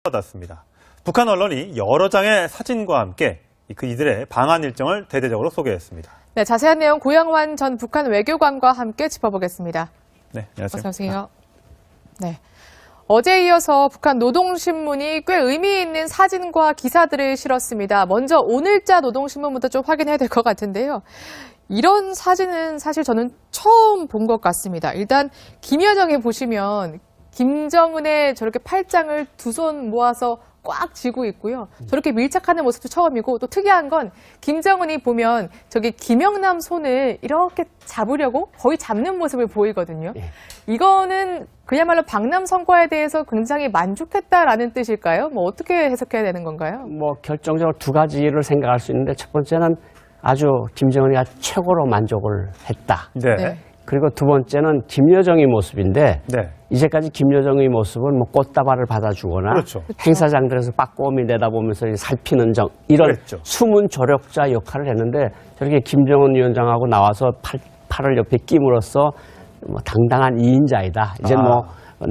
받았습니다. 북한 언론이 여러 장의 사진과 함께 이들의 방한 일정을 대대적으로 소개했습니다. 네, 자세한 내용 고양환 전 북한 외교관과 함께 짚어보겠습니다. 네, 안녕하세요. 어서 오세요. 네. 어제에 이어서 북한 노동신문이 꽤 의미 있는 사진과 기사들을 실었습니다. 먼저 오늘자 노동신문부터 좀 확인해야 될 것 같은데요. 이런 사진은 사실 저는 처음 본 것 같습니다. 일단 김여정에 보시면 김정은의 저렇게 팔짱을 두 손 모아서 꽉 쥐고 있고요. 저렇게 밀착하는 모습도 처음이고, 또 특이한 건 김정은이 보면 저기 김영남 손을 이렇게 잡으려고 거의 잡는 모습을 보이거든요. 이거는 그야말로 방남 성과에 대해서 굉장히 만족했다라는 뜻일까요? 뭐 어떻게 해석해야 되는 건가요? 뭐 결정적으로 두 가지를 생각할 수 있는데, 첫 번째는 아주 김정은이가 최고로 만족을 했다. 네. 네. 그리고 두 번째는 김여정의 모습인데, 네. 이제까지 김여정의 모습은 뭐 꽃다발을 받아주거나 그렇죠. 행사장들에서 빠꼼히 내다보면서 살피는 이런 그랬죠. 숨은 조력자 역할을 했는데, 저렇게 김정은 위원장하고 나와서 팔을 옆에 끼물어서 뭐 당당한 2인자이다. 이제 뭐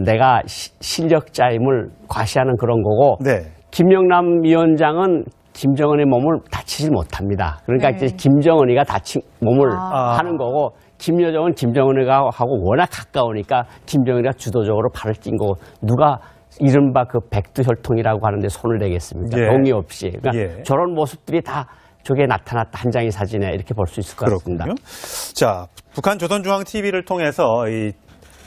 내가 실력자임을 과시하는 그런 거고, 네. 김영남 위원장은 김정은의 몸을 다치지 못합니다. 그러니까 네. 이제 김정은이가 다친 몸을 하는 거고, 김여정은 김정은이가 하고 워낙 가까우니까 김정은이가 주도적으로 팔을 낀 거고, 누가 이른바 그 백두혈통이라고 하는데 손을 대겠습니까? 예. 동의 없이. 그러니까 예. 저런 모습들이 다 저게 나타났다. 한 장의 사진에 이렇게 볼 수 있을 것 같습니다. 자, 북한 조선중앙TV를 통해서 이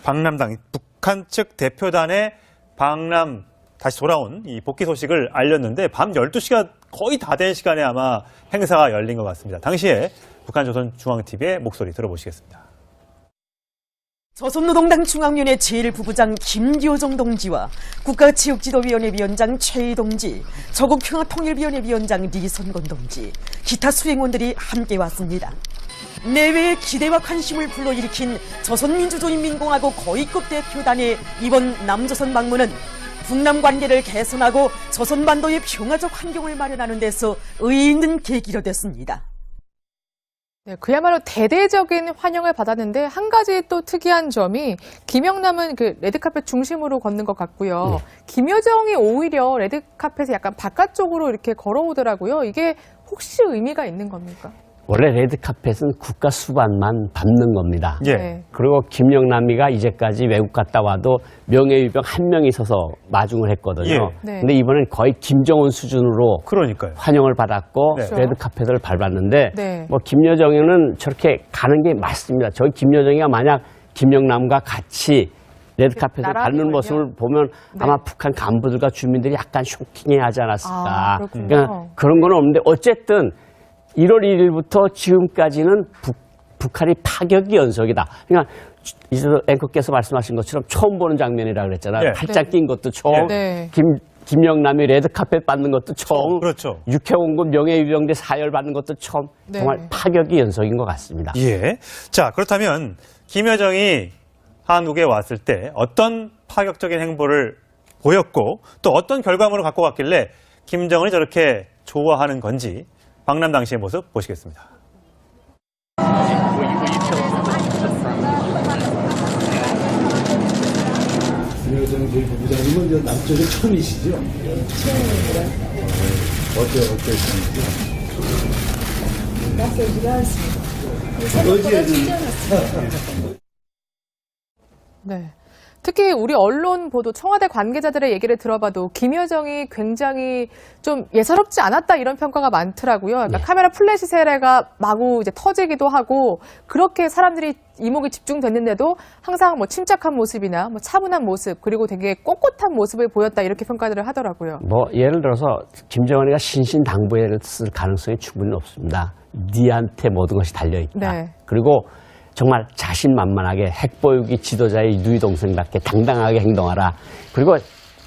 방남당, 북한 측 대표단의 방남 다시 돌아온 이 복귀 소식을 알렸는데, 밤 12시가 거의 다 된 시간에 아마 행사가 열린 것 같습니다. 당시에 북한 조선중앙TV의 목소리 들어보시겠습니다. 조선노동당 중앙위원회 제1부부장 김여정 동지와 국가체육지도위원회 위원장 최희 동지, 조국평화통일위원회 위원장 리선건 동지, 기타 수행원들이 함께 왔습니다. 내외의 기대와 관심을 불러일으킨 조선민주주의인민공화국 고위급 대표단의 이번 남조선 방문은 북남 관계를 개선하고 조선반도의 평화적 환경을 마련하는 데서 의의 있는 계기로 됐습니다. 네, 그야말로 대대적인 환영을 받았는데, 한 가지 또 특이한 점이 김영남은 그 레드카펫 중심으로 걷는 것 같고요. 네. 김여정이 오히려 레드카펫에 약간 바깥쪽으로 이렇게 걸어오더라고요. 이게 혹시 의미가 있는 겁니까? 원래 레드카펫은 국가 수반만 밟는 겁니다. 예. 네. 그리고 김영남이가 이제까지 외국 갔다 와도 명예위병 한 명이 서서 마중을 했거든요. 예. 네. 근데 이번엔 거의 김정은 수준으로 그러니까요. 환영을 받았고 네. 레드카펫을 밟았는데, 네. 뭐 김여정이는 저렇게 가는 게 맞습니다. 저희 김여정이가 만약 김영남과 같이 레드카펫을 나란히군요. 밟는 모습을 보면 네. 아마 북한 간부들과 주민들이 약간 쇼킹해하지 않았을까. 그렇군요. 그러니까 그런 건 없는데, 어쨌든 1월 1일부터 지금까지는 북한이 파격이 연속이다. 그러니까 이제 앵커께서 말씀하신 것처럼 처음 보는 장면이라 그랬잖아요. 네. 팔짱 낀 것도 처음, 네. 김영남이 레드카펫 받는 것도 처음, 그렇죠. 육해공군 명예위병대 사열 받는 것도 처음, 네. 정말 파격이 연속인 것 같습니다. 예. 자, 그렇다면 김여정이 한국에 왔을 때 어떤 파격적인 행보를 보였고, 또 어떤 결과물을 갖고 왔길래 김정은이 저렇게 좋아하는 건지 방남 당시의 모습 보시겠습니다. 김여정 제1부부장님은 이제 남쪽에 처음이시죠? 처음입니다. 어떠셨습니까? 낯설지가 않습니다. 어제 네. 특히 우리 언론 보도, 청와대 관계자들의 얘기를 들어봐도 김여정이 굉장히 좀 예사롭지 않았다, 이런 평가가 많더라고요. 그러니까 카메라 플래시 세례가 마구 이제 터지기도 하고, 그렇게 사람들이 이목이 집중됐는데도 항상 뭐 침착한 모습이나 뭐 차분한 모습, 그리고 되게 꼿꼿한 모습을 보였다, 이렇게 평가들을 하더라고요. 뭐 예를 들어서 김정은이가 신신당부했을 가능성이 충분히 높습니다. 니한테 모든 것이 달려있다. 네. 그리고 정말 자신만만하게 핵보유기 지도자의 누이 동생답게 당당하게 행동하라. 그리고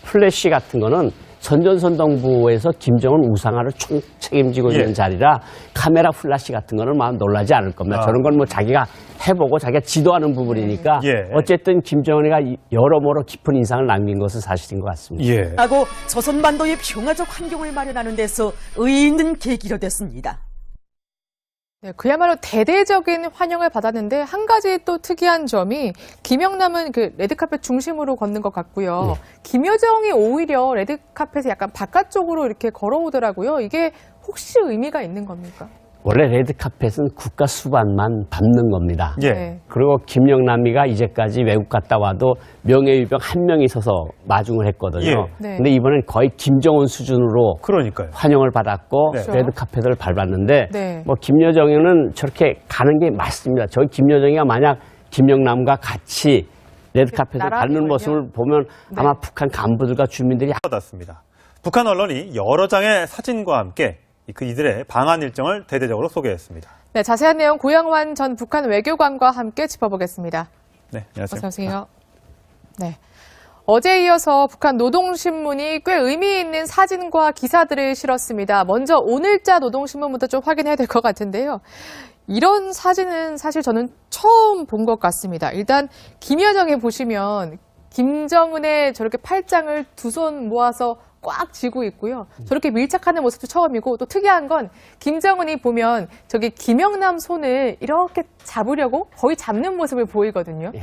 플래시 같은 거는 선전선동부에서 김정은 우상화를 총 책임지고 있는 자리라, 카메라 플래시 같은 거는 마음 놀라지 않을 겁니다. 저런 건 뭐 자기가 해보고 자기가 지도하는 부분이니까 어쨌든 김정은이가 여러모로 깊은 인상을 남긴 것은 사실인 것 같습니다. 예. 하고 조선반도의 평화적 환경을 마련하는 데서 의의 있는 계기로 됐습니다. 네, 그야말로 대대적인 환영을 받았는데 한 가지 또 특이한 점이 김영남은 그 레드카펫 중심으로 걷는 것 같고요. 김여정이 오히려 레드카펫에 약간 바깥쪽으로 이렇게 걸어오더라고요. 이게 혹시 의미가 있는 겁니까? 원래 레드카펫은 국가 수반만 밟는 겁니다. 예. 네. 그리고 김영남이가 이제까지 외국 갔다 와도 명예위병 한 명이 서서 마중을 했거든요. 예. 네. 근데 이번엔 거의 김정은 수준으로 그러니까요. 환영을 받았고 네. 레드카펫을 밟았는데 네. 뭐 김여정은 저렇게 가는 게 맞습니다. 저희 김여정이가 만약 김영남과 같이 레드카펫을 밟는 나란히군요. 모습을 보면 네. 아마 북한 간부들과 주민들이 받았습니다. 북한 언론이 여러 장의 사진과 함께 이들의 방한 일정을 대대적으로 소개했습니다. 네, 자세한 내용 고영환 전 북한 외교관과 함께 짚어보겠습니다. 네, 안녕하세요. 어서 오세요. 네. 어제에 이어서 북한 노동신문이 꽤 의미 있는 사진과 기사들을 실었습니다. 먼저 오늘자 노동신문부터 좀 확인해야 될 것 같은데요. 이런 사진은 사실 저는 처음 본 것 같습니다. 일단 김여정에 보시면 김정은의 저렇게 팔짱을 두 손 모아서 꽉 쥐고 있고요. 저렇게 밀착하는 모습도 처음이고 또 특이한 건 김정은이 보면 저기 김영남 손을 이렇게 잡으려고 거의 잡는 모습을 보이거든요. 예.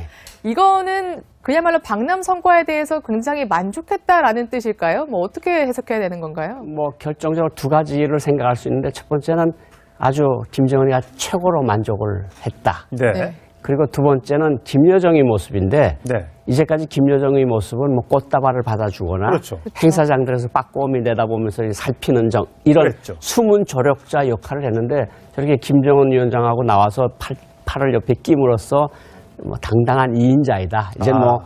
이거는 그야말로 방남 성과에 대해서 굉장히 만족했다라는 뜻일까요? 뭐 어떻게 해석해야 되는 건가요? 뭐 결정적으로 두 가지를 생각할 수 있는데 첫 번째는 아주 김정은이가 최고로 만족을 했다. 네. 네. 그리고 두 번째는 김여정의 모습인데 네. 이제까지 김여정의 모습은 뭐 꽃다발을 받아주거나 그렇죠. 행사장들에서 빠꼼히 내다보면서 살피는 이런 그랬죠. 숨은 조력자 역할을 했는데 저렇게 김정은 위원장하고 나와서 팔을 옆에 끼물어서 뭐 당당한 2인자이다. 이제 뭐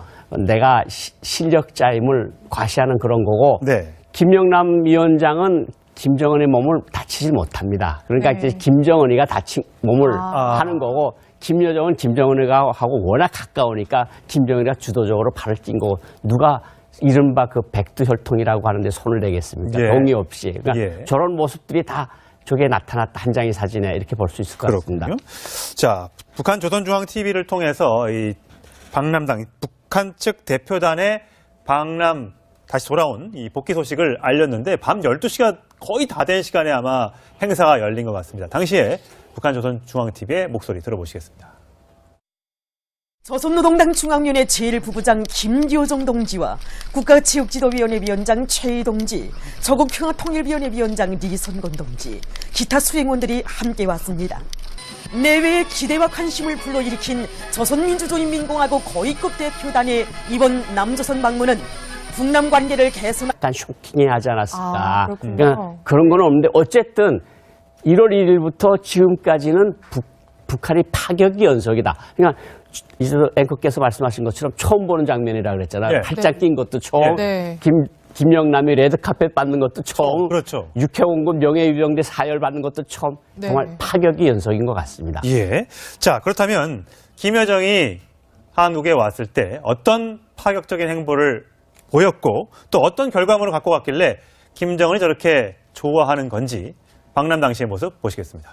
내가 실력자임을 과시하는 그런 거고 네. 김영남 위원장은 김정은의 몸을 다치지 못합니다. 그러니까 네. 이제 김정은이가 다친 몸을 아. 하는 거고 김여정은 김정은이가 하고 워낙 가까우니까 김정은이가 주도적으로 팔을 낀 거고 누가 이른바 그 백두혈통이라고 하는데 손을 대겠습니까? 예. 동의 없이. 그러니까 예. 저런 모습들이 다 저게 나타났다 한 장의 사진에 이렇게 볼 수 있을 것 같습니다. 그렇군요. 자, 북한 조선중앙TV를 통해서 이 방남당 북한 측 대표단의 방남 다시 돌아온 이 복귀 소식을 알렸는데 밤 12시가 거의 다 된 시간에 아마 행사가 열린 것 같습니다. 당시에 북한 조선중앙TV의 목소리 들어보시겠습니다. 조선노동당 중앙위원회 제1부부장 김교정 동지와 국가체육지도위원회 위원장 최희 동지, 저국평화통일위원회 위원장 리선건 동지, 기타 수행원들이 함께 왔습니다. 내외의 기대와 관심을 불러일으킨 조선민주주의인민공화국 거위급 대표단의 이번 남조선 방문은 북남 관계를 개선. 약간 쇼킹하지 않았을까. 아, 그렇군요. 그러니까 그런 건 없는데 어쨌든 1월 1일부터 지금까지는 북한이 파격이 연속이다. 그러니까 이제 앵커께서 말씀하신 것처럼 처음 보는 장면이라 그랬잖아요. 네. 팔짱 낀 것도 처음, 네. 김영남이 레드카펫 받는 것도 처음, 그렇죠. 육해공군 명예위병대 사열 받는 것도 처음. 네. 정말 파격이 연속인 것 같습니다. 예. 자, 그렇다면 김여정이 한국에 왔을 때 어떤 파격적인 행보를 보였고 또 어떤 결과물을 갖고 왔길래 김정은이 저렇게 좋아하는 건지 방남 당시의 모습 보시겠습니다.